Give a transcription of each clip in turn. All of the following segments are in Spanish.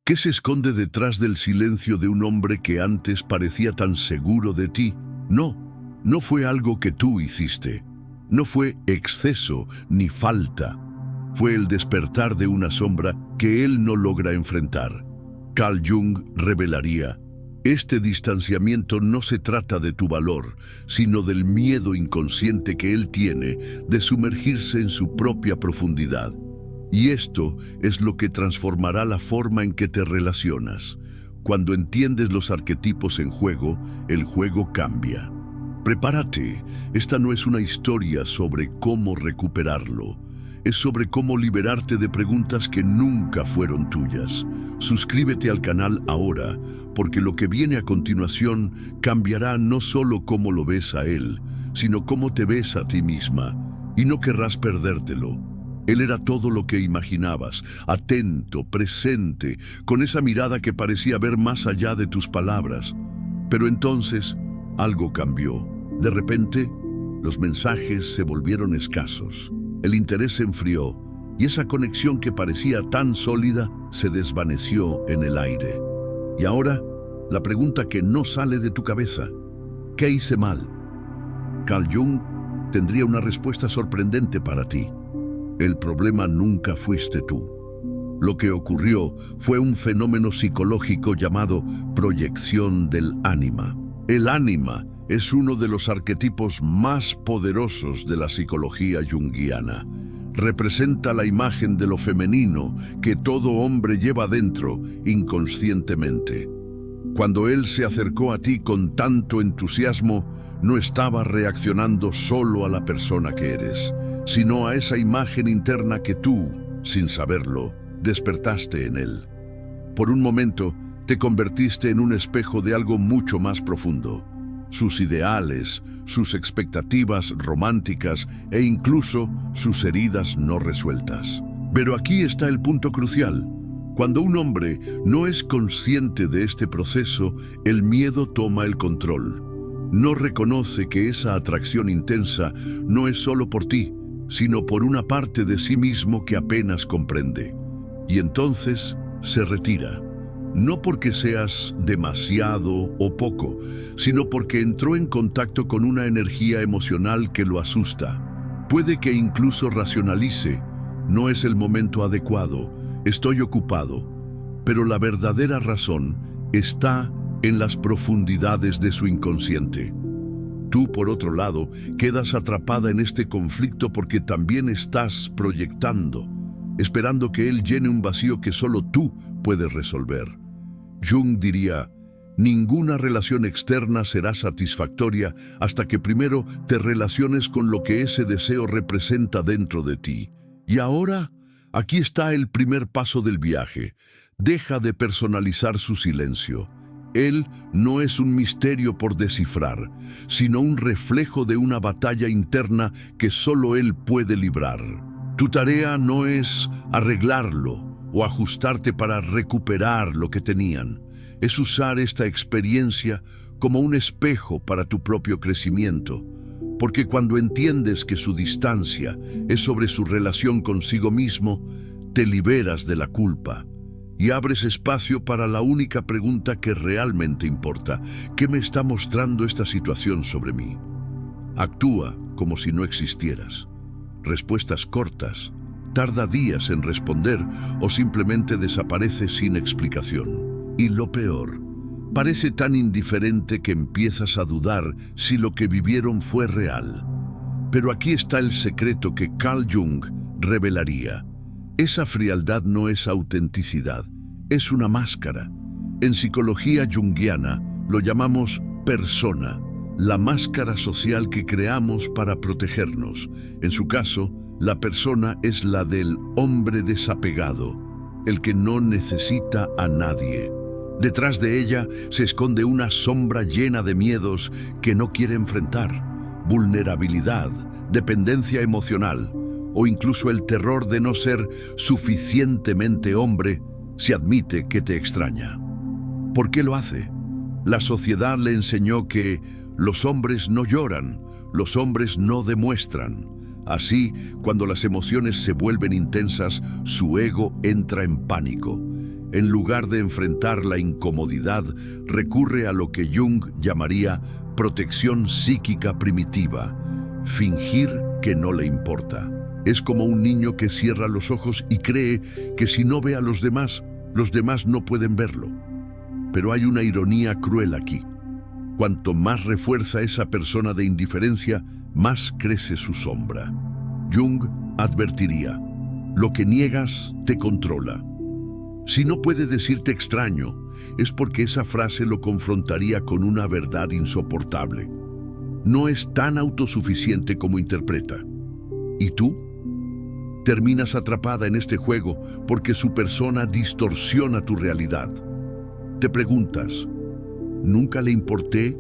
¿Qué se esconde detrás del silencio de un hombre que antes parecía tan seguro de ti? No fue algo que tú hiciste. No fue exceso ni falta. Fue el despertar de una sombra que él no logra enfrentar. Carl Jung revelaría: este distanciamiento no se trata de tu valor, sino del miedo inconsciente que él tiene de sumergirse en su propia profundidad. Y esto es lo que transformará la forma en que te relacionas. Cuando entiendes los arquetipos en juego, el juego cambia. Prepárate, esta no es una historia sobre cómo recuperarlo. Es sobre cómo liberarte de preguntas que nunca fueron tuyas. Suscríbete al canal ahora, porque lo que viene a continuación cambiará no solo cómo lo ves a él, sino cómo te ves a ti misma, y no querrás perdértelo. Él era todo lo que imaginabas, atento, presente, con esa mirada que parecía ver más allá de tus palabras. Pero entonces, algo cambió. De repente, los mensajes se volvieron escasos. El interés se enfrió, y esa conexión que parecía tan sólida se desvaneció en el aire. Y ahora, la pregunta que no sale de tu cabeza: ¿qué hice mal? Carl Jung tendría una respuesta sorprendente para ti. El problema nunca fuiste tú. Lo que ocurrió fue un fenómeno psicológico llamado proyección del ánima. El ánima es uno de los arquetipos más poderosos de la psicología junguiana. Representa la imagen de lo femenino que todo hombre lleva dentro inconscientemente. Cuando él se acercó a ti con tanto entusiasmo, no estaba reaccionando solo a la persona que eres, sino a esa imagen interna que tú, sin saberlo, despertaste en él. Por un momento, te convertiste en un espejo de algo mucho más profundo. Sus ideales, sus expectativas románticas e incluso sus heridas no resueltas. Pero aquí está el punto crucial. Cuando un hombre no es consciente de este proceso, el miedo toma el control. No reconoce que esa atracción intensa no es solo por ti, sino por una parte de sí mismo que apenas comprende. Y entonces se retira. No porque seas demasiado o poco, sino porque entró en contacto con una energía emocional que lo asusta. Puede que incluso racionalice: no es el momento adecuado, estoy ocupado. Pero la verdadera razón está en las profundidades de su inconsciente. Tú, por otro lado, quedas atrapada en este conflicto porque también estás proyectando, esperando que él llene un vacío que solo tú puedes resolver. Jung diría: ninguna relación externa será satisfactoria hasta que primero te relaciones con lo que ese deseo representa dentro de ti. Y ahora, aquí está el primer paso del viaje. Deja de personalizar su silencio. Él no es un misterio por descifrar, sino un reflejo de una batalla interna que solo él puede librar. Tu tarea no es arreglarlo o ajustarte para recuperar lo que tenían. Es usar esta experiencia como un espejo para tu propio crecimiento. Porque cuando entiendes que su distancia es sobre su relación consigo mismo, te liberas de la culpa y abres espacio para la única pregunta que realmente importa: ¿qué me está mostrando esta situación sobre mí? Actúa como si no existieras. Respuestas cortas, tarda días en responder o simplemente desaparece sin explicación. Y lo peor, parece tan indiferente que empiezas a dudar si lo que vivieron fue real. Pero aquí está el secreto que Carl Jung revelaría. Esa frialdad no es autenticidad, es una máscara. En psicología junguiana lo llamamos persona, la máscara social que creamos para protegernos. En su caso, la persona es la del hombre desapegado, el que no necesita a nadie. Detrás de ella se esconde una sombra llena de miedos que no quiere enfrentar: vulnerabilidad, dependencia emocional o incluso el terror de no ser suficientemente hombre si admite que te extraña. ¿Por qué lo hace? La sociedad le enseñó que los hombres no lloran, los hombres no demuestran. Así, cuando las emociones se vuelven intensas, su ego entra en pánico. En lugar de enfrentar la incomodidad, recurre a lo que Jung llamaría protección psíquica primitiva, fingir que no le importa. Es como un niño que cierra los ojos y cree que si no ve a los demás no pueden verlo. Pero hay una ironía cruel aquí. Cuanto más refuerza esa persona de indiferencia, más crece su sombra. Jung advertiría: lo que niegas te controla. Si no puede decirte extraño, es porque esa frase lo confrontaría con una verdad insoportable. No es tan autosuficiente como interpreta. ¿Y tú? Terminas atrapada en este juego porque su persona distorsiona tu realidad. Te preguntas: ¿nunca le importé?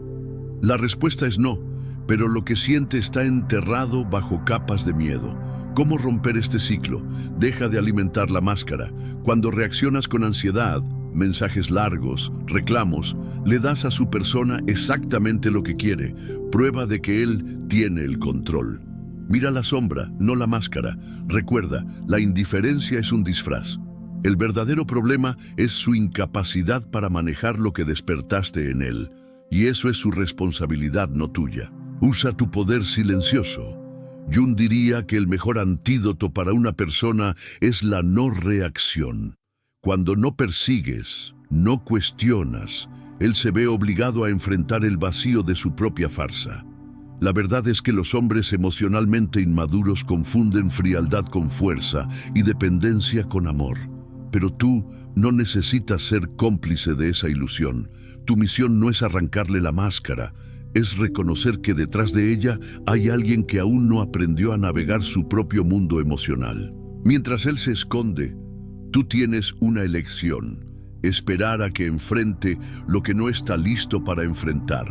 La respuesta es no, pero lo que siente está enterrado bajo capas de miedo. ¿Cómo romper este ciclo? Deja de alimentar la máscara. Cuando reaccionas con ansiedad, mensajes largos, reclamos, le das a su persona exactamente lo que quiere, prueba de que él tiene el control. Mira la sombra, no la máscara. Recuerda, la indiferencia es un disfraz. El verdadero problema es su incapacidad para manejar lo que despertaste en él. Y eso es su responsabilidad, no tuya. Usa tu poder silencioso. Jung diría que el mejor antídoto para una persona es la no reacción. Cuando no persigues, no cuestionas, él se ve obligado a enfrentar el vacío de su propia farsa. La verdad es que los hombres emocionalmente inmaduros confunden frialdad con fuerza y dependencia con amor. Pero tú no necesitas ser cómplice de esa ilusión. Tu misión no es arrancarle la máscara, es reconocer que detrás de ella hay alguien que aún no aprendió a navegar su propio mundo emocional. Mientras él se esconde, tú tienes una elección: esperar a que enfrente lo que no está listo para enfrentar,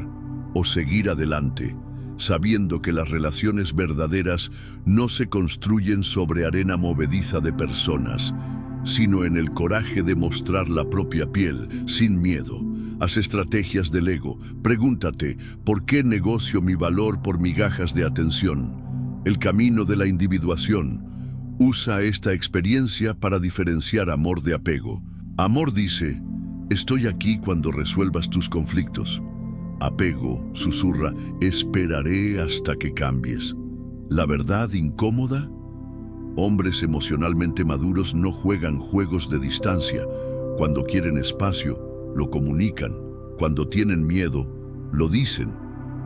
o seguir adelante, sabiendo que las relaciones verdaderas no se construyen sobre arena movediza de personas, sino en el coraje de mostrar la propia piel, sin miedo. Haz estrategias del ego. Pregúntate: ¿por qué negocio mi valor por migajas de atención? El camino de la individuación. Usa esta experiencia para diferenciar amor de apego. Amor dice: estoy aquí cuando resuelvas tus conflictos. Apego susurra: esperaré hasta que cambies. ¿La verdad incómoda? Hombres emocionalmente maduros no juegan juegos de distancia. Cuando quieren espacio, lo comunican. Cuando tienen miedo, lo dicen.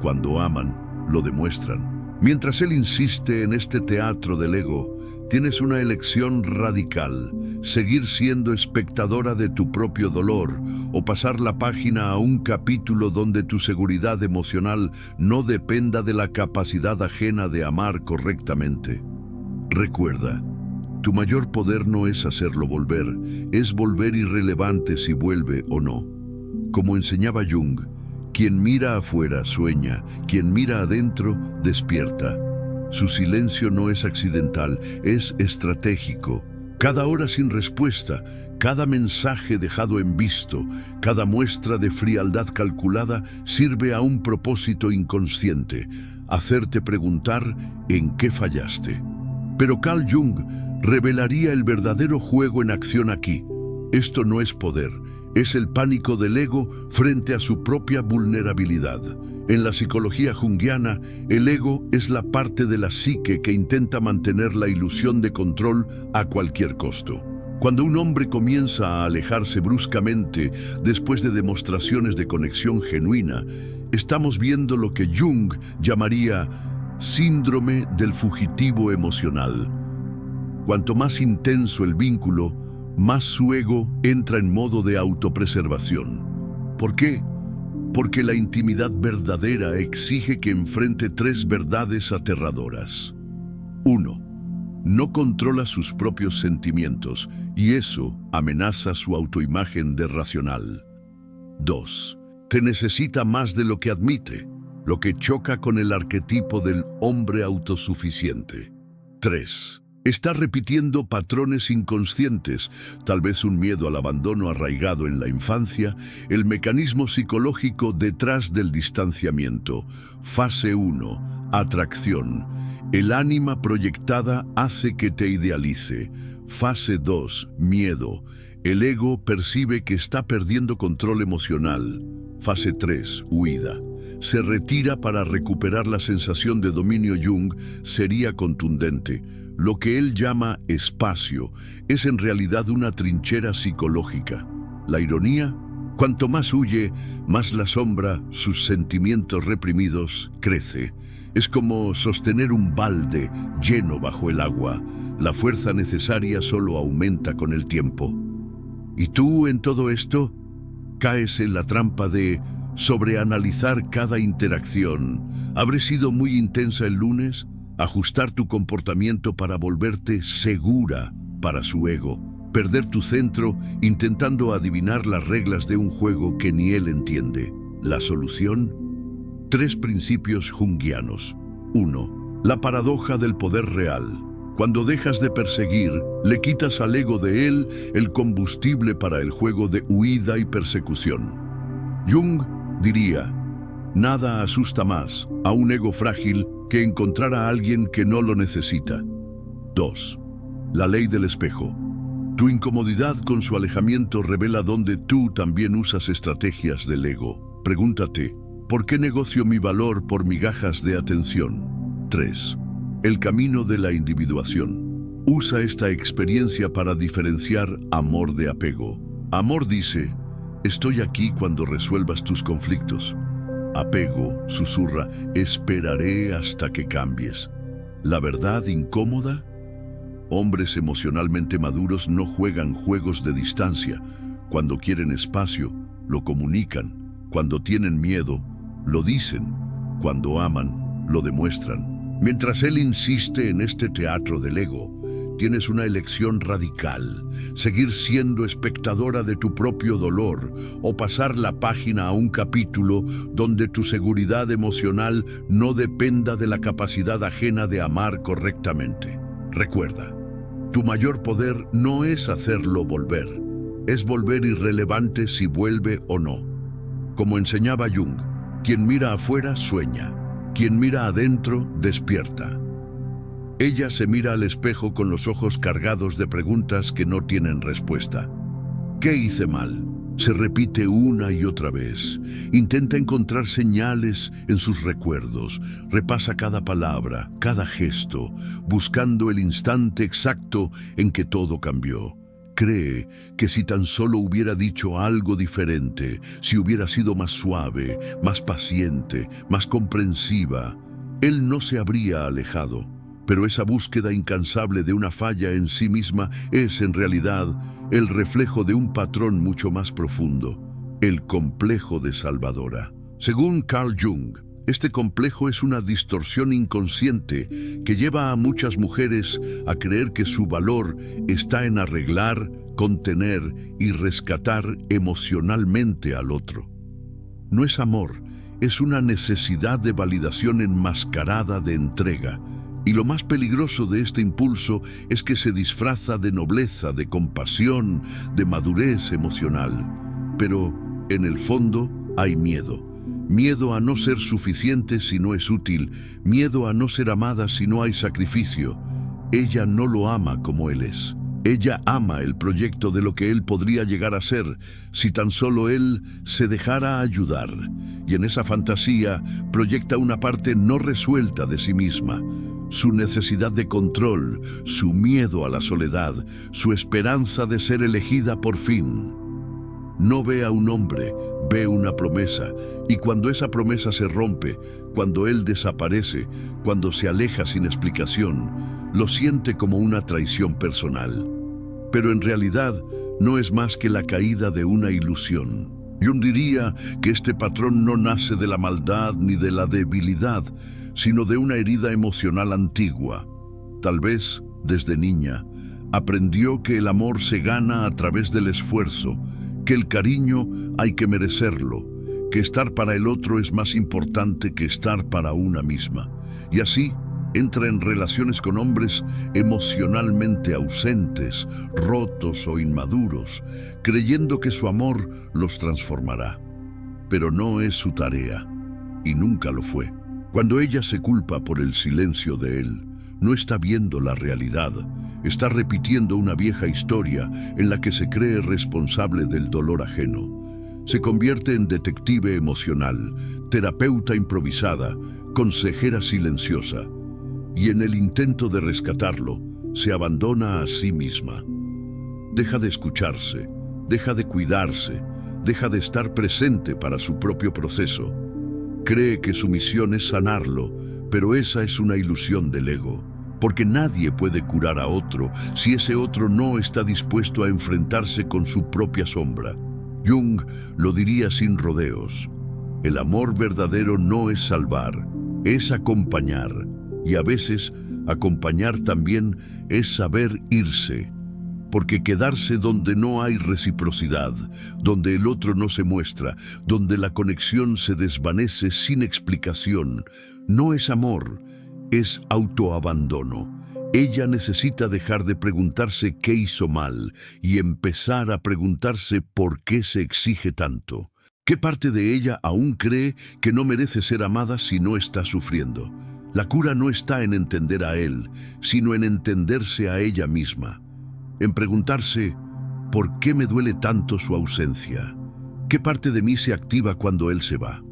Cuando aman, lo demuestran. Mientras él insiste en este teatro del ego, tienes una elección radical: seguir siendo espectadora de tu propio dolor o pasar la página a un capítulo donde tu seguridad emocional no dependa de la capacidad ajena de amar correctamente. Recuerda, tu mayor poder no es hacerlo volver, es volver irrelevante si vuelve o no. Como enseñaba Jung, quien mira afuera sueña, quien mira adentro despierta. Su silencio no es accidental, es estratégico. Cada hora sin respuesta, cada mensaje dejado en visto, cada muestra de frialdad calculada sirve a un propósito inconsciente: hacerte preguntar en qué fallaste. Pero Carl Jung revelaría el verdadero juego en acción aquí. Esto no es poder, es el pánico del ego frente a su propia vulnerabilidad. En la psicología junguiana, el ego es la parte de la psique que intenta mantener la ilusión de control a cualquier costo. Cuando un hombre comienza a alejarse bruscamente después de demostraciones de conexión genuina, estamos viendo lo que Jung llamaría síndrome del fugitivo emocional. Cuanto más intenso el vínculo, más su ego entra en modo de autopreservación. ¿Por qué? Porque la intimidad verdadera exige que enfrente tres verdades aterradoras. 1. No controla sus propios sentimientos, y eso amenaza su autoimagen de racional. 2. Te necesita más de lo que admite, lo que choca con el arquetipo del hombre autosuficiente. 3. Está repitiendo patrones inconscientes, tal vez un miedo al abandono arraigado en la infancia, el mecanismo psicológico detrás del distanciamiento. Fase 1. Atracción. El ánima proyectada hace que te idealice. Fase 2. Miedo. El ego percibe que está perdiendo control emocional. Fase 3, huida. Se retira para recuperar la sensación de dominio. Jung sería contundente. Lo que él llama espacio es en realidad una trinchera psicológica. La ironía: cuanto más huye, más la sombra, sus sentimientos reprimidos, crece. Es como sostener un balde lleno bajo el agua. La fuerza necesaria solo aumenta con el tiempo. ¿Y tú en todo esto? Caes en la trampa de sobreanalizar cada interacción. ¿Habré sido muy intensa el lunes? Ajustar tu comportamiento para volverte segura para su ego. Perder tu centro intentando adivinar las reglas de un juego que ni él entiende. ¿La solución? 3 principios junguianos. 1. La paradoja del poder real. Cuando dejas de perseguir, le quitas al ego de él el combustible para el juego de huida y persecución. Jung diría: nada asusta más a un ego frágil que encontrar a alguien que no lo necesita. 2. La ley del espejo. Tu incomodidad con su alejamiento revela dónde tú también usas estrategias del ego. Pregúntate: ¿por qué negocio mi valor por migajas de atención? 3. El camino de la individuación. Usa esta experiencia para diferenciar amor de apego. Amor dice: estoy aquí cuando resuelvas tus conflictos. Apego susurra: esperaré hasta que cambies. ¿La verdad incómoda? Hombres emocionalmente maduros no juegan juegos de distancia. Cuando quieren espacio, lo comunican. Cuando tienen miedo, lo dicen. Cuando aman, lo demuestran. Mientras él insiste en este teatro del ego, tienes una elección radical: seguir siendo espectadora de tu propio dolor o pasar la página a un capítulo donde tu seguridad emocional no dependa de la capacidad ajena de amar correctamente. Recuerda, tu mayor poder no es hacerlo volver, es volver irrelevante si vuelve o no. Como enseñaba Jung, quien mira afuera sueña, quien mira adentro despierta. Ella se mira al espejo con los ojos cargados de preguntas que no tienen respuesta. ¿Qué hice mal? Se repite una y otra vez. Intenta encontrar señales en sus recuerdos. Repasa cada palabra, cada gesto, buscando el instante exacto en que todo cambió. Cree que si tan solo hubiera dicho algo diferente, si hubiera sido más suave, más paciente, más comprensiva, él no se habría alejado. Pero esa búsqueda incansable de una falla en sí misma es, en realidad, el reflejo de un patrón mucho más profundo: el complejo de salvadora. Según Carl Jung, este complejo es una distorsión inconsciente que lleva a muchas mujeres a creer que su valor está en arreglar, contener y rescatar emocionalmente al otro. No es amor, es una necesidad de validación enmascarada de entrega. Y lo más peligroso de este impulso es que se disfraza de nobleza, de compasión, de madurez emocional. Pero, en el fondo, hay miedo. Miedo a no ser suficiente si no es útil. Miedo a no ser amada si no hay sacrificio. Ella no lo ama como él es. Ella ama el proyecto de lo que él podría llegar a ser si tan solo él se dejara ayudar. Y en esa fantasía proyecta una parte no resuelta de sí misma. Su necesidad de control, su miedo a la soledad, su esperanza de ser elegida por fin. No ve a un hombre, ve una promesa, y cuando esa promesa se rompe, cuando él desaparece, cuando se aleja sin explicación, lo siente como una traición personal. Pero en realidad no es más que la caída de una ilusión. Jung diría que este patrón no nace de la maldad ni de la debilidad, sino de una herida emocional antigua. Tal vez, desde niña, aprendió que el amor se gana a través del esfuerzo, que el cariño hay que merecerlo, que estar para el otro es más importante que estar para una misma. Y así entra en relaciones con hombres emocionalmente ausentes, rotos o inmaduros, creyendo que su amor los transformará. Pero no es su tarea, y nunca lo fue. Cuando ella se culpa por el silencio de él, no está viendo la realidad. Está repitiendo una vieja historia en la que se cree responsable del dolor ajeno. Se convierte en detective emocional, terapeuta improvisada, consejera silenciosa. Y en el intento de rescatarlo, se abandona a sí misma. Deja de escucharse, deja de cuidarse, deja de estar presente para su propio proceso. Cree que su misión es sanarlo, pero esa es una ilusión del ego, porque nadie puede curar a otro si ese otro no está dispuesto a enfrentarse con su propia sombra. Jung lo diría sin rodeos: el amor verdadero no es salvar, es acompañar, y a veces acompañar también es saber irse, porque quedarse donde no hay reciprocidad, donde el otro no se muestra, donde la conexión se desvanece sin explicación, no es amor, es autoabandono. Ella necesita dejar de preguntarse qué hizo mal y empezar a preguntarse por qué se exige tanto. ¿Qué parte de ella aún cree que no merece ser amada si no está sufriendo? La cura no está en entender a él, sino en entenderse a ella misma. En preguntarse, ¿por qué me duele tanto su ausencia? ¿Qué parte de mí se activa cuando él se va?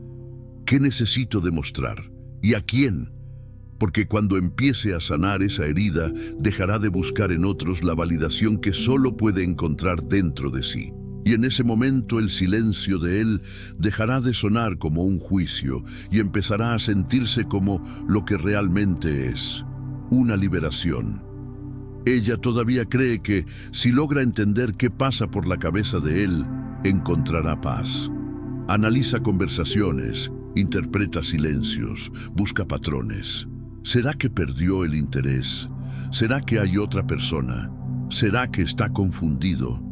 ¿Qué necesito demostrar? ¿Y a quién? Porque cuando empiece a sanar esa herida, dejará de buscar en otros la validación que solo puede encontrar dentro de sí. Y en ese momento el silencio de él dejará de sonar como un juicio y empezará a sentirse como lo que realmente es: una liberación. Ella todavía cree que, si logra entender qué pasa por la cabeza de él, encontrará paz. Analiza conversaciones, interpreta silencios, busca patrones. ¿Será que perdió el interés? ¿Será que hay otra persona? ¿Será que está confundido?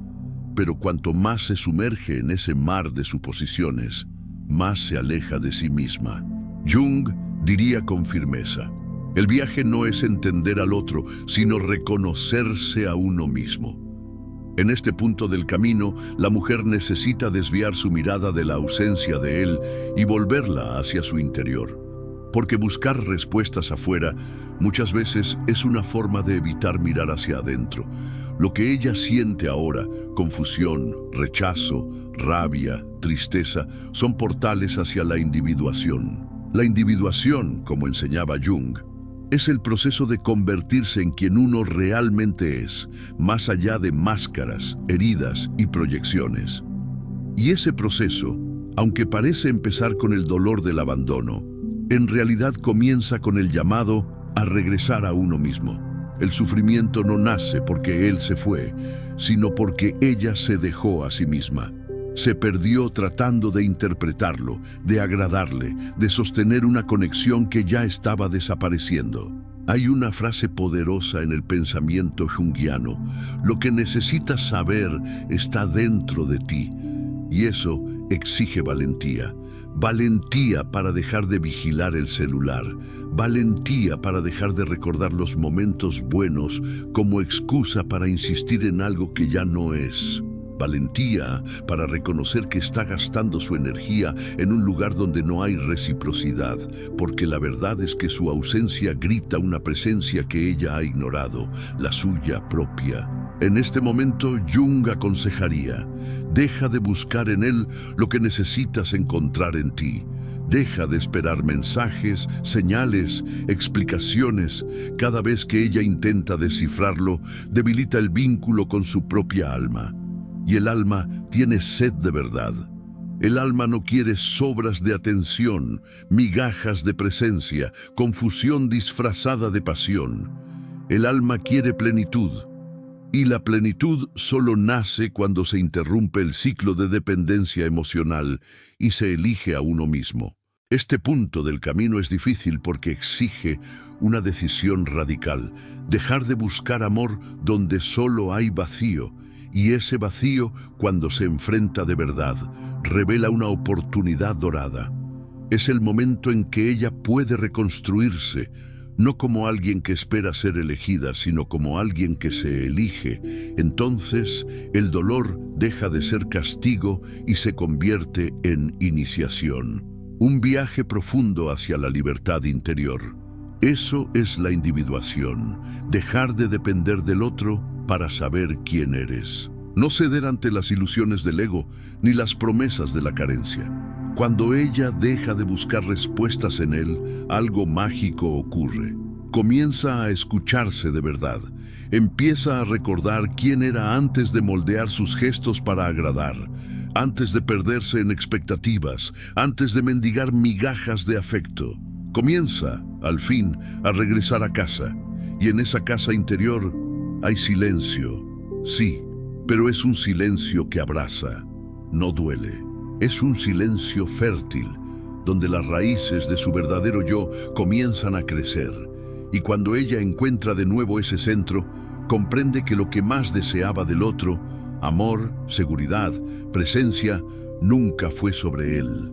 Pero cuanto más se sumerge en ese mar de suposiciones, más se aleja de sí misma. Jung diría con firmeza: el viaje no es entender al otro, sino reconocerse a uno mismo. En este punto del camino, la mujer necesita desviar su mirada de la ausencia de él y volverla hacia su interior. Porque buscar respuestas afuera muchas veces es una forma de evitar mirar hacia adentro. Lo que ella siente ahora, confusión, rechazo, rabia, tristeza, son portales hacia la individuación. La individuación, como enseñaba Jung, es el proceso de convertirse en quien uno realmente es, más allá de máscaras, heridas y proyecciones. Y ese proceso, aunque parece empezar con el dolor del abandono, en realidad comienza con el llamado a regresar a uno mismo. El sufrimiento no nace porque él se fue, sino porque ella se dejó a sí misma. Se perdió tratando de interpretarlo, de agradarle, de sostener una conexión que ya estaba desapareciendo. Hay una frase poderosa en el pensamiento junguiano: lo que necesitas saber está dentro de ti. Y eso exige valentía. Valentía para dejar de vigilar el celular. Valentía para dejar de recordar los momentos buenos como excusa para insistir en algo que ya no es. Valentía para reconocer que está gastando su energía en un lugar donde no hay reciprocidad, porque la verdad es que su ausencia grita una presencia que ella ha ignorado, la suya propia. En este momento, Jung aconsejaría: deja de buscar en él lo que necesitas encontrar en ti. Deja de esperar mensajes, señales, explicaciones. Cada vez que ella intenta descifrarlo, debilita el vínculo con su propia alma. Y el alma tiene sed de verdad. El alma no quiere sobras de atención, migajas de presencia, confusión disfrazada de pasión. El alma quiere plenitud. Y la plenitud solo nace cuando se interrumpe el ciclo de dependencia emocional y se elige a uno mismo. Este punto del camino es difícil porque exige una decisión radical: dejar de buscar amor donde solo hay vacío. Y ese vacío, cuando se enfrenta de verdad, revela una oportunidad dorada. Es el momento en que ella puede reconstruirse, no como alguien que espera ser elegida, sino como alguien que se elige. Entonces, el dolor deja de ser castigo y se convierte en iniciación. Un viaje profundo hacia la libertad interior. Eso es la individuación, dejar de depender del otro para saber quién eres. No ceder ante las ilusiones del ego ni las promesas de la carencia. Cuando ella deja de buscar respuestas en él, algo mágico ocurre. Comienza a escucharse de verdad. Empieza a recordar quién era antes de moldear sus gestos para agradar, antes de perderse en expectativas, antes de mendigar migajas de afecto. Comienza, al fin, a regresar a casa. Y en esa casa interior hay silencio. Sí, pero es un silencio que abraza, no duele. Es un silencio fértil, donde las raíces de su verdadero yo comienzan a crecer. Y cuando ella encuentra de nuevo ese centro, comprende que lo que más deseaba del otro, amor, seguridad, presencia, nunca fue sobre él.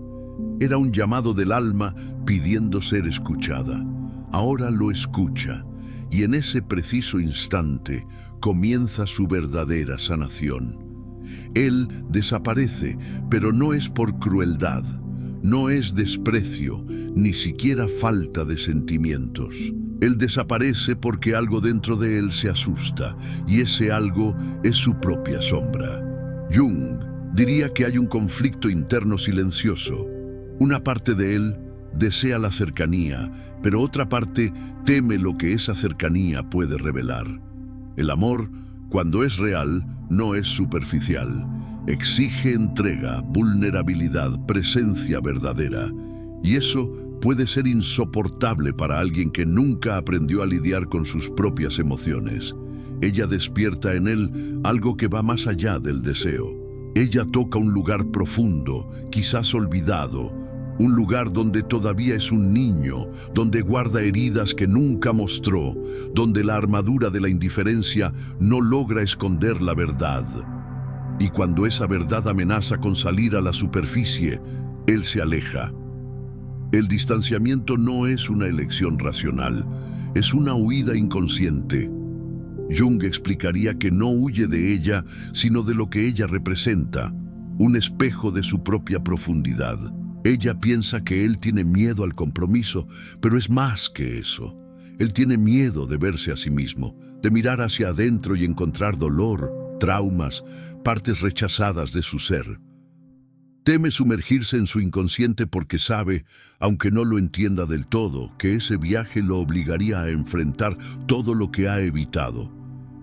Era un llamado del alma pidiendo ser escuchada. Ahora lo escucha, y en ese preciso instante comienza su verdadera sanación. Él desaparece, pero no es por crueldad, no es desprecio, ni siquiera falta de sentimientos. Él desaparece porque algo dentro de él se asusta, y ese algo es su propia sombra. Jung diría que hay un conflicto interno silencioso. Una parte de él desea la cercanía, pero otra parte teme lo que esa cercanía puede revelar. El amor, cuando es real, no es superficial. Exige entrega, vulnerabilidad, presencia verdadera. Y eso puede ser insoportable para alguien que nunca aprendió a lidiar con sus propias emociones. Ella despierta en él algo que va más allá del deseo. Ella toca un lugar profundo, quizás olvidado, un lugar donde todavía es un niño, donde guarda heridas que nunca mostró, donde la armadura de la indiferencia no logra esconder la verdad. Y cuando esa verdad amenaza con salir a la superficie, él se aleja. El distanciamiento no es una elección racional, es una huida inconsciente. Jung explicaría que no huye de ella, sino de lo que ella representa, un espejo de su propia profundidad. Ella piensa que él tiene miedo al compromiso, pero es más que eso. Él tiene miedo de verse a sí mismo, de mirar hacia adentro y encontrar dolor, traumas, partes rechazadas de su ser. Teme sumergirse en su inconsciente porque sabe, aunque no lo entienda del todo, que ese viaje lo obligaría a enfrentar todo lo que ha evitado.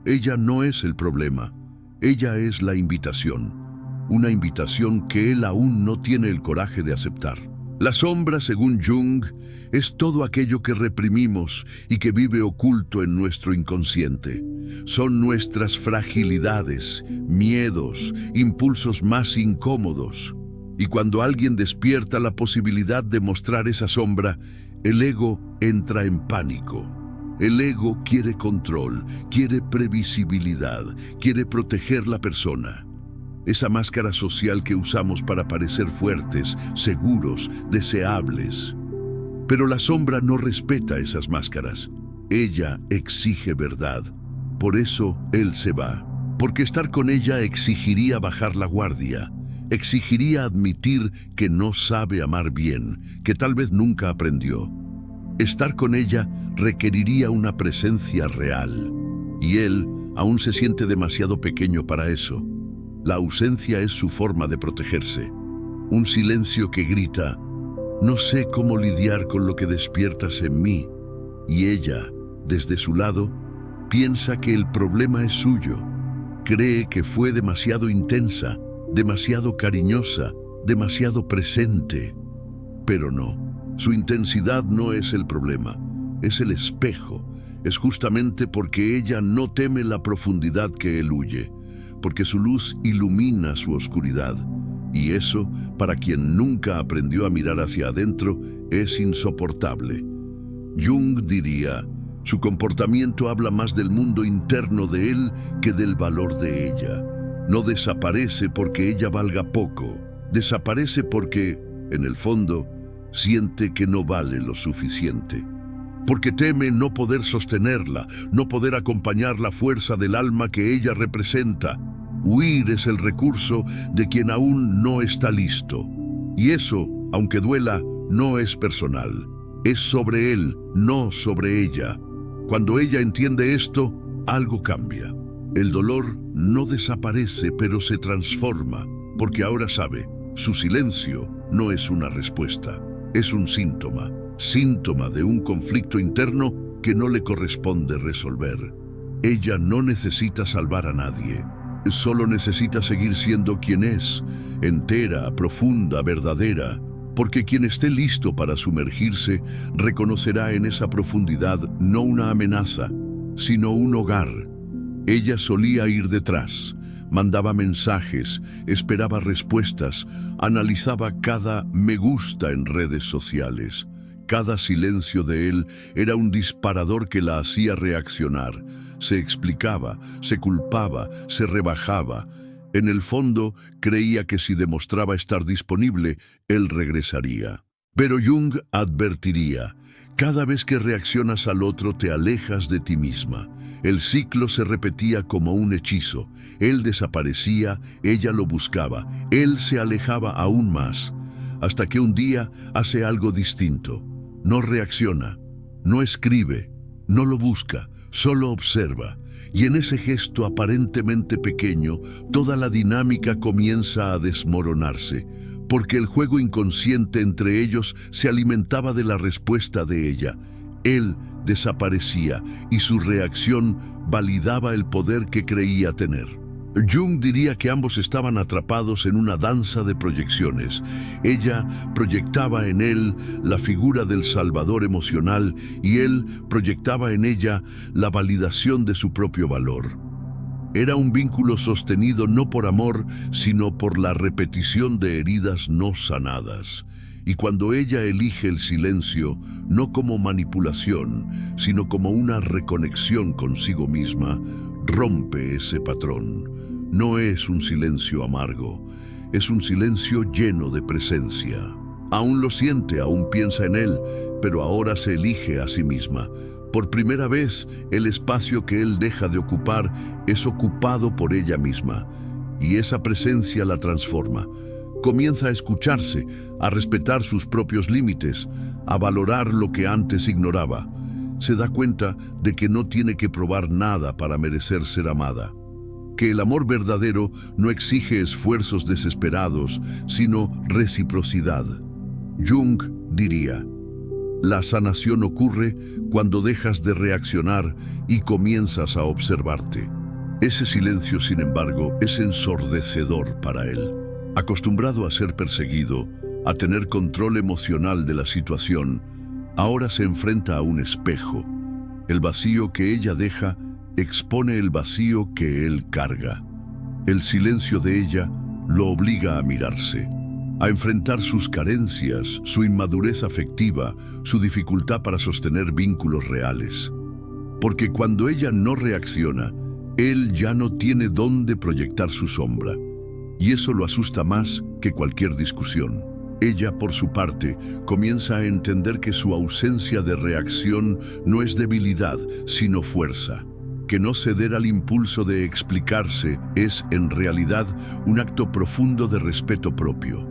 Ella no es el problema, ella es la invitación. Una invitación que él aún no tiene el coraje de aceptar. La sombra, según Jung, es todo aquello que reprimimos y que vive oculto en nuestro inconsciente. Son nuestras fragilidades, miedos, impulsos más incómodos. Y cuando alguien despierta la posibilidad de mostrar esa sombra, el ego entra en pánico. El ego quiere control, quiere previsibilidad, quiere proteger la persona. Esa máscara social que usamos para parecer fuertes, seguros, deseables. Pero la sombra no respeta esas máscaras. Ella exige verdad. Por eso él se va. Porque estar con ella exigiría bajar la guardia. Exigiría admitir que no sabe amar bien, que tal vez nunca aprendió. Estar con ella requeriría una presencia real. Y él aún se siente demasiado pequeño para eso. La ausencia es su forma de protegerse. Un silencio que grita, no sé cómo lidiar con lo que despiertas en mí. Y ella, desde su lado, piensa que el problema es suyo. Cree que fue demasiado intensa, demasiado cariñosa, demasiado presente. Pero no, su intensidad no es el problema, es el espejo. Es justamente porque ella no teme la profundidad que él huye. Porque su luz ilumina su oscuridad, y eso, para quien nunca aprendió a mirar hacia adentro, es insoportable. Jung diría, su comportamiento habla más del mundo interno de él que del valor de ella. No desaparece porque ella valga poco, desaparece porque, en el fondo, siente que no vale lo suficiente. Porque teme no poder sostenerla, no poder acompañar la fuerza del alma que ella representa. Huir es el recurso de quien aún no está listo. Y eso, aunque duela, no es personal. Es sobre él, no sobre ella. Cuando ella entiende esto, algo cambia. El dolor no desaparece, pero se transforma, porque ahora sabe, su silencio no es una respuesta, es un síntoma, síntoma de un conflicto interno que no le corresponde resolver. Ella no necesita salvar a nadie, solo necesita seguir siendo quien es, entera, profunda, verdadera, porque quien esté listo para sumergirse reconocerá en esa profundidad no una amenaza, sino un hogar. Ella solía ir detrás, mandaba mensajes, esperaba respuestas, analizaba cada me gusta en redes sociales. Cada silencio de él era un disparador que la hacía reaccionar. Se explicaba, se culpaba, se rebajaba. En el fondo, creía que si demostraba estar disponible, él regresaría. Pero Jung advertiría, cada vez que reaccionas al otro te alejas de ti misma. El ciclo se repetía como un hechizo. Él desaparecía, ella lo buscaba, él se alejaba aún más, hasta que un día hace algo distinto. No reacciona, no escribe, no lo busca, solo observa. Y en ese gesto aparentemente pequeño, toda la dinámica comienza a desmoronarse, porque el juego inconsciente entre ellos se alimentaba de la respuesta de ella. Él desaparecía y su reacción validaba el poder que creía tener. Jung diría que ambos estaban atrapados en una danza de proyecciones. Ella proyectaba en él la figura del salvador emocional y él proyectaba en ella la validación de su propio valor. Era un vínculo sostenido no por amor, sino por la repetición de heridas no sanadas. Y cuando ella elige el silencio, no como manipulación, sino como una reconexión consigo misma, rompe ese patrón. No es un silencio amargo, es un silencio lleno de presencia. Aún lo siente, aún piensa en él, pero ahora se elige a sí misma. Por primera vez, el espacio que él deja de ocupar es ocupado por ella misma, y esa presencia la transforma. Comienza a escucharse, a respetar sus propios límites, a valorar lo que antes ignoraba. Se da cuenta de que no tiene que probar nada para merecer ser amada. Que el amor verdadero no exige esfuerzos desesperados, sino reciprocidad. Jung diría, la sanación ocurre cuando dejas de reaccionar y comienzas a observarte. Ese silencio, sin embargo, es ensordecedor para él. Acostumbrado a ser perseguido, a tener control emocional de la situación, ahora se enfrenta a un espejo. El vacío que ella deja expone el vacío que él carga. El silencio de ella lo obliga a mirarse, a enfrentar sus carencias, su inmadurez afectiva, su dificultad para sostener vínculos reales. Porque cuando ella no reacciona, él ya no tiene dónde proyectar su sombra. Y eso lo asusta más que cualquier discusión. Ella, por su parte, comienza a entender que su ausencia de reacción no es debilidad, sino fuerza. Que no ceder al impulso de explicarse es, en realidad, un acto profundo de respeto propio.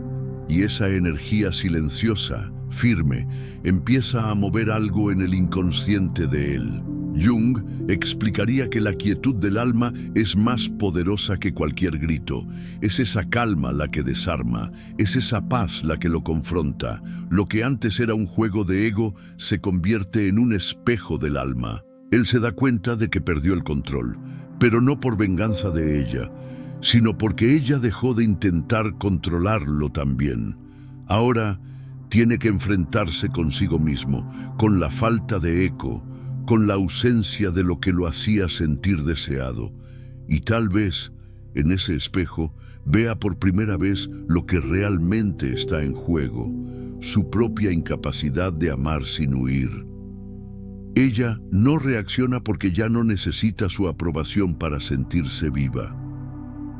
Y esa energía silenciosa, firme, empieza a mover algo en el inconsciente de él. Jung explicaría que la quietud del alma es más poderosa que cualquier grito. Es esa calma la que desarma, es esa paz la que lo confronta. Lo que antes era un juego de ego se convierte en un espejo del alma. Él se da cuenta de que perdió el control, pero no por venganza de ella, sino porque ella dejó de intentar controlarlo también. Ahora tiene que enfrentarse consigo mismo, con la falta de eco, con la ausencia de lo que lo hacía sentir deseado. Y tal vez, en ese espejo, vea por primera vez lo que realmente está en juego, su propia incapacidad de amar sin huir. Ella no reacciona porque ya no necesita su aprobación para sentirse viva.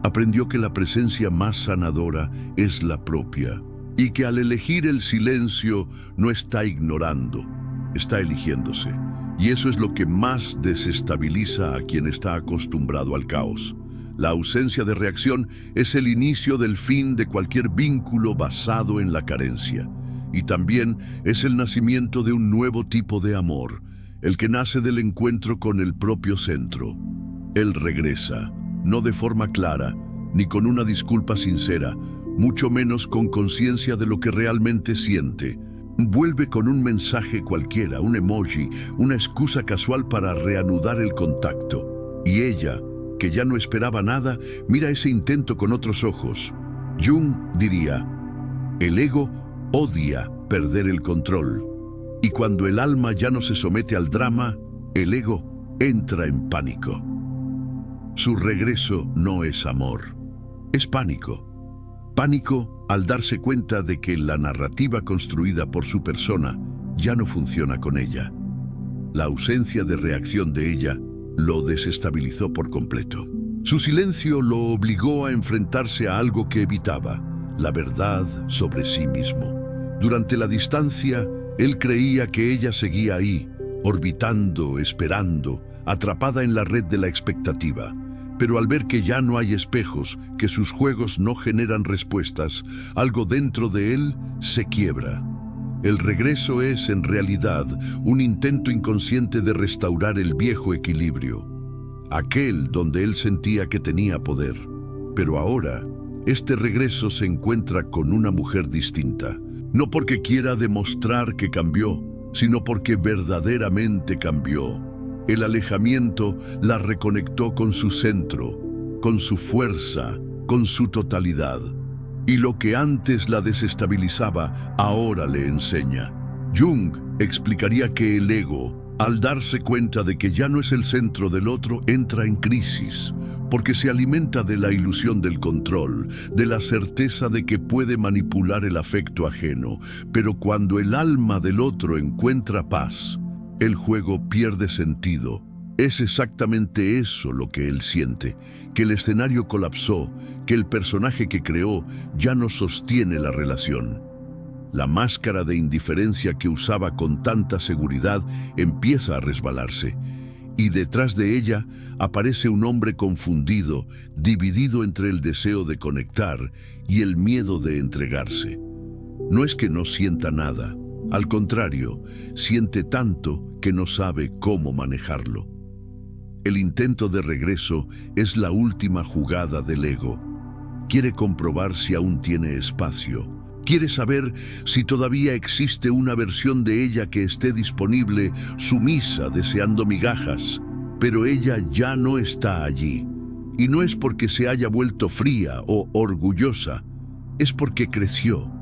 Aprendió que la presencia más sanadora es la propia, y que al elegir el silencio no está ignorando, está eligiéndose. Y eso es lo que más desestabiliza a quien está acostumbrado al caos. La ausencia de reacción es el inicio del fin de cualquier vínculo basado en la carencia. Y también es el nacimiento de un nuevo tipo de amor, el que nace del encuentro con el propio centro. Él regresa, no de forma clara, ni con una disculpa sincera, mucho menos con conciencia de lo que realmente siente. Vuelve con un mensaje cualquiera, un emoji, una excusa casual para reanudar el contacto. Y ella, que ya no esperaba nada, mira ese intento con otros ojos. Jung diría, el ego odia perder el control. Y cuando el alma ya no se somete al drama, el ego entra en pánico. Su regreso no es amor, es pánico. Pánico al darse cuenta de que la narrativa construida por su persona ya no funciona con ella. La ausencia de reacción de ella lo desestabilizó por completo. Su silencio lo obligó a enfrentarse a algo que evitaba, la verdad sobre sí mismo. Durante la distancia, él creía que ella seguía ahí, orbitando, esperando, atrapada en la red de la expectativa. Pero al ver que ya no hay espejos, que sus juegos no generan respuestas, algo dentro de él se quiebra. El regreso es, en realidad, un intento inconsciente de restaurar el viejo equilibrio, aquel donde él sentía que tenía poder. Pero ahora, este regreso se encuentra con una mujer distinta, no porque quiera demostrar que cambió, sino porque verdaderamente cambió. El alejamiento la reconectó con su centro, con su fuerza, con su totalidad. Y lo que antes la desestabilizaba, ahora le enseña. Jung explicaría que el ego, al darse cuenta de que ya no es el centro del otro, entra en crisis, porque se alimenta de la ilusión del control, de la certeza de que puede manipular el afecto ajeno. Pero cuando el alma del otro encuentra paz, el juego pierde sentido. Es exactamente eso lo que él siente, que el escenario colapsó, que el personaje que creó ya no sostiene la relación. La máscara de indiferencia que usaba con tanta seguridad empieza a resbalarse, y detrás de ella aparece un hombre confundido, dividido entre el deseo de conectar y el miedo de entregarse. No es que no sienta nada, al contrario, siente tanto que no sabe cómo manejarlo. El intento de regreso es la última jugada del ego. Quiere comprobar si aún tiene espacio. Quiere saber si todavía existe una versión de ella que esté disponible, sumisa, deseando migajas. Pero ella ya no está allí. Y no es porque se haya vuelto fría o orgullosa, es porque creció.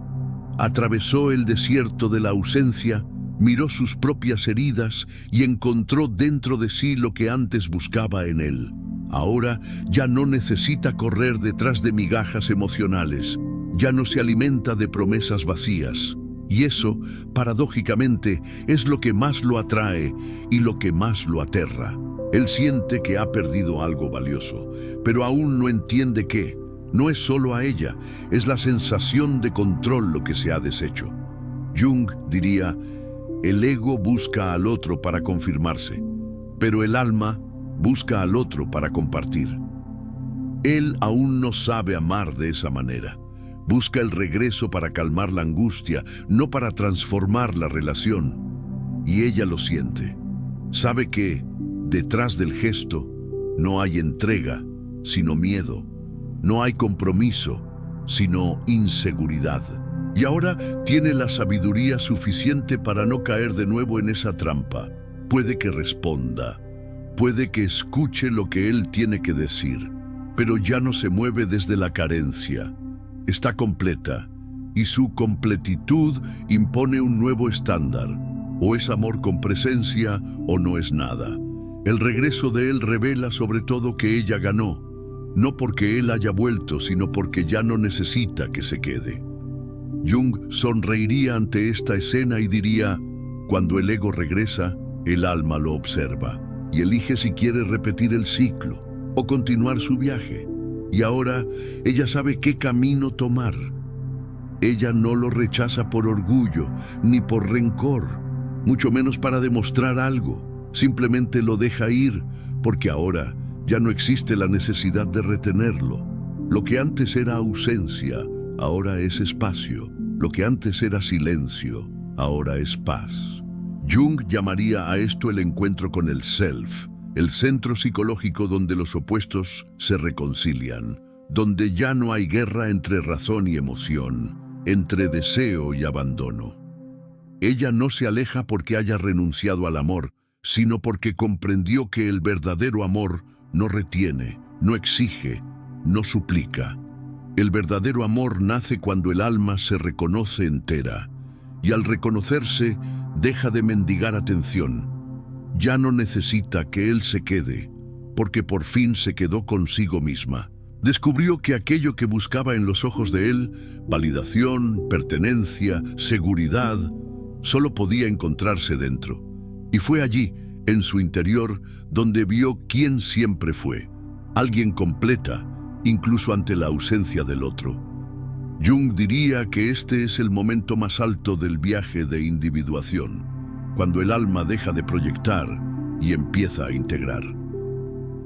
Atravesó el desierto de la ausencia, miró sus propias heridas y encontró dentro de sí lo que antes buscaba en él. Ahora ya no necesita correr detrás de migajas emocionales, ya no se alimenta de promesas vacías. Y eso, paradójicamente, es lo que más lo atrae y lo que más lo aterra. Él siente que ha perdido algo valioso, pero aún no entiende qué. No es solo a ella, es la sensación de control lo que se ha deshecho. Jung diría, el ego busca al otro para confirmarse, pero el alma busca al otro para compartir. Él aún no sabe amar de esa manera. Busca el regreso para calmar la angustia, no para transformar la relación. Y ella lo siente. Sabe que, detrás del gesto, no hay entrega, sino miedo. No hay compromiso, sino inseguridad. Y ahora tiene la sabiduría suficiente para no caer de nuevo en esa trampa. Puede que responda, puede que escuche lo que él tiene que decir, pero ya no se mueve desde la carencia. Está completa, y su completitud impone un nuevo estándar. O es amor con presencia, o no es nada. El regreso de él revela sobre todo que ella ganó. No porque él haya vuelto, sino porque ya no necesita que se quede. Jung sonreiría ante esta escena y diría, cuando el ego regresa, el alma lo observa y elige si quiere repetir el ciclo o continuar su viaje. Y ahora ella sabe qué camino tomar. Ella no lo rechaza por orgullo ni por rencor, mucho menos para demostrar algo. Simplemente lo deja ir porque ahora ya no existe la necesidad de retenerlo. Lo que antes era ausencia, ahora es espacio. Lo que antes era silencio, ahora es paz. Jung llamaría a esto el encuentro con el self, el centro psicológico donde los opuestos se reconcilian, donde ya no hay guerra entre razón y emoción, entre deseo y abandono. Ella no se aleja porque haya renunciado al amor, sino porque comprendió que el verdadero amor no retiene, no exige, no suplica. El verdadero amor nace cuando el alma se reconoce entera, y al reconocerse deja de mendigar atención. Ya no necesita que él se quede, porque por fin se quedó consigo misma. Descubrió que aquello que buscaba en los ojos de él, validación, pertenencia, seguridad, solo podía encontrarse dentro. Y fue allí, en su interior, donde vio quién siempre fue. Alguien completa, incluso ante la ausencia del otro. Jung diría que este es el momento más alto del viaje de individuación, cuando el alma deja de proyectar y empieza a integrar.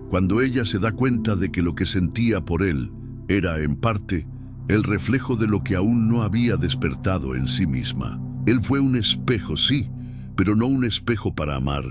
Cuando ella se da cuenta de que lo que sentía por él era, en parte, el reflejo de lo que aún no había despertado en sí misma. Él fue un espejo, sí, pero no un espejo para amar,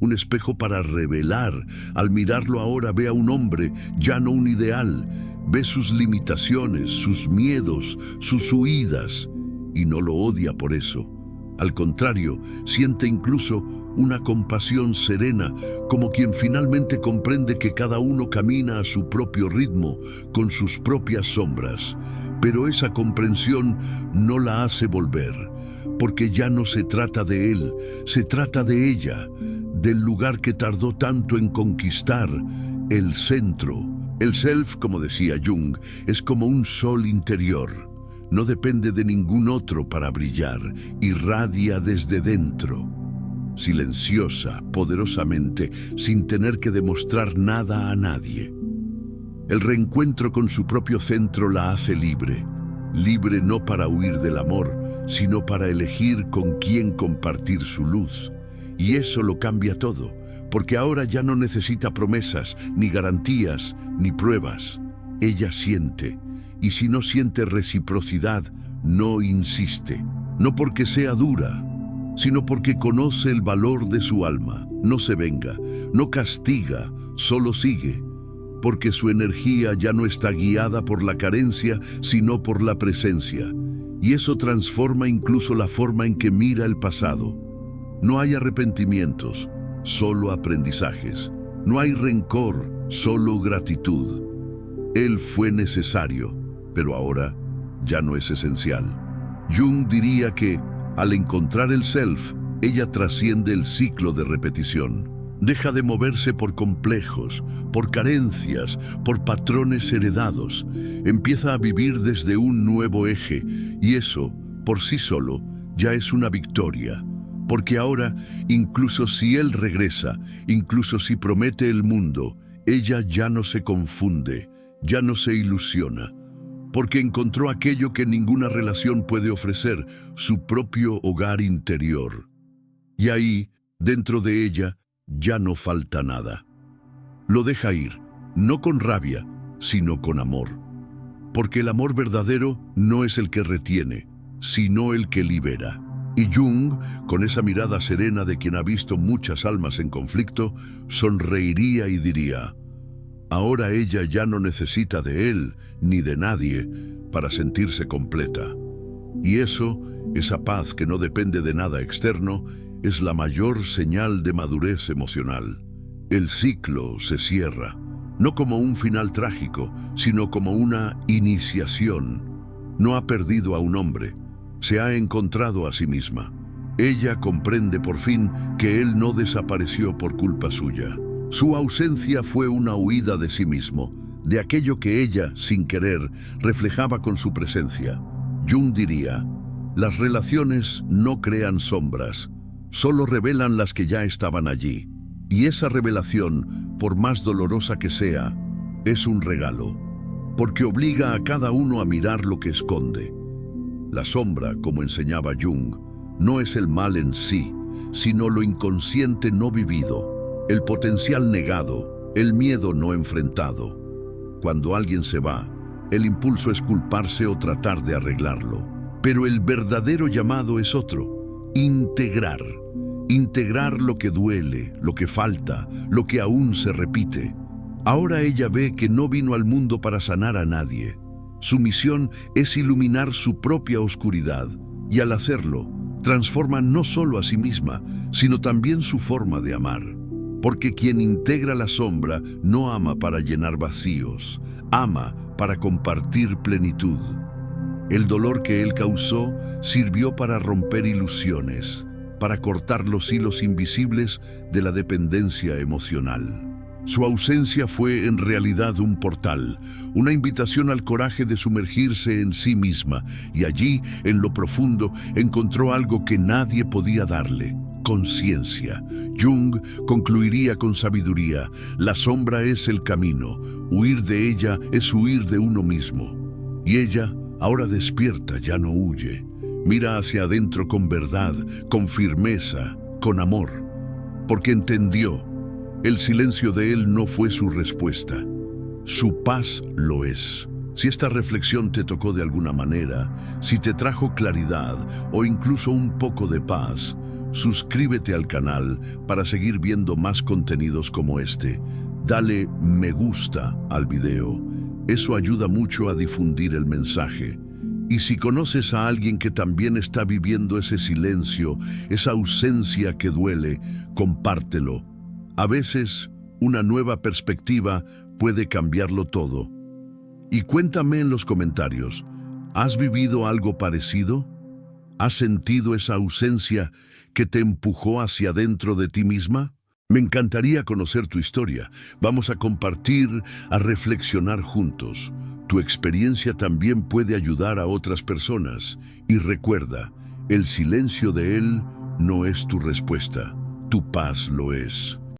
un espejo para revelar. Al mirarlo ahora ve a un hombre, ya no un ideal, ve sus limitaciones, sus miedos, sus huidas, y no lo odia por eso. Al contrario, siente incluso una compasión serena, como quien finalmente comprende que cada uno camina a su propio ritmo, con sus propias sombras. Pero esa comprensión no la hace volver, porque ya no se trata de él, se trata de ella, del lugar que tardó tanto en conquistar, el centro. El self, como decía Jung, es como un sol interior. No depende de ningún otro para brillar, irradia desde dentro, silenciosa, poderosamente, sin tener que demostrar nada a nadie. El reencuentro con su propio centro la hace libre, libre no para huir del amor, sino para elegir con quién compartir su luz. Y eso lo cambia todo, porque ahora ya no necesita promesas, ni garantías, ni pruebas. Ella siente. Y si no siente reciprocidad, no insiste. No porque sea dura, sino porque conoce el valor de su alma. No se venga, no castiga, solo sigue. Porque su energía ya no está guiada por la carencia, sino por la presencia. Y eso transforma incluso la forma en que mira el pasado. No hay arrepentimientos, solo aprendizajes. No hay rencor, solo gratitud. Él fue necesario, pero ahora ya no es esencial. Jung diría que, al encontrar el self, ella trasciende el ciclo de repetición. Deja de moverse por complejos, por carencias, por patrones heredados. Empieza a vivir desde un nuevo eje, y eso, por sí solo, ya es una victoria. Porque ahora, incluso si él regresa, incluso si promete el mundo, ella ya no se confunde, ya no se ilusiona. Porque encontró aquello que ninguna relación puede ofrecer, su propio hogar interior. Y ahí, dentro de ella, ya no falta nada. Lo deja ir, no con rabia, sino con amor. Porque el amor verdadero no es el que retiene, sino el que libera. Y Jung, con esa mirada serena de quien ha visto muchas almas en conflicto, sonreiría y diría: ahora ella ya no necesita de él ni de nadie para sentirse completa. Y eso, esa paz que no depende de nada externo, es la mayor señal de madurez emocional. El ciclo se cierra, no como un final trágico, sino como una iniciación. No ha perdido a un hombre, se ha encontrado a sí misma. Ella comprende por fin que él no desapareció por culpa suya. Su ausencia fue una huida de sí mismo, de aquello que ella, sin querer, reflejaba con su presencia. Jung diría: las relaciones no crean sombras, solo revelan las que ya estaban allí. Y esa revelación, por más dolorosa que sea, es un regalo, porque obliga a cada uno a mirar lo que esconde. La sombra, como enseñaba Jung, no es el mal en sí, sino lo inconsciente no vivido, el potencial negado, el miedo no enfrentado. Cuando alguien se va, el impulso es culparse o tratar de arreglarlo. Pero el verdadero llamado es otro: integrar. Integrar lo que duele, lo que falta, lo que aún se repite. Ahora ella ve que no vino al mundo para sanar a nadie. Su misión es iluminar su propia oscuridad, y al hacerlo, transforma no solo a sí misma, sino también su forma de amar. Porque quien integra la sombra no ama para llenar vacíos, ama para compartir plenitud. El dolor que él causó sirvió para romper ilusiones, para cortar los hilos invisibles de la dependencia emocional. Su ausencia fue en realidad un portal, una invitación al coraje de sumergirse en sí misma, y allí, en lo profundo, encontró algo que nadie podía darle: conciencia. Jung concluiría con sabiduría: la sombra es el camino, huir de ella es huir de uno mismo. Y ella, ahora despierta, ya no huye. Mira hacia adentro con verdad, con firmeza, con amor, porque entendió. El silencio de él no fue su respuesta. Su paz lo es. Si esta reflexión te tocó de alguna manera, si te trajo claridad o incluso un poco de paz, suscríbete al canal para seguir viendo más contenidos como este. Dale me gusta al video. Eso ayuda mucho a difundir el mensaje. Y si conoces a alguien que también está viviendo ese silencio, esa ausencia que duele, compártelo. A veces, una nueva perspectiva puede cambiarlo todo. Y cuéntame en los comentarios, ¿has vivido algo parecido? ¿Has sentido esa ausencia que te empujó hacia dentro de ti misma? Me encantaría conocer tu historia. Vamos a compartir, a reflexionar juntos. Tu experiencia también puede ayudar a otras personas. Y recuerda, el silencio de él no es tu respuesta, tu paz lo es.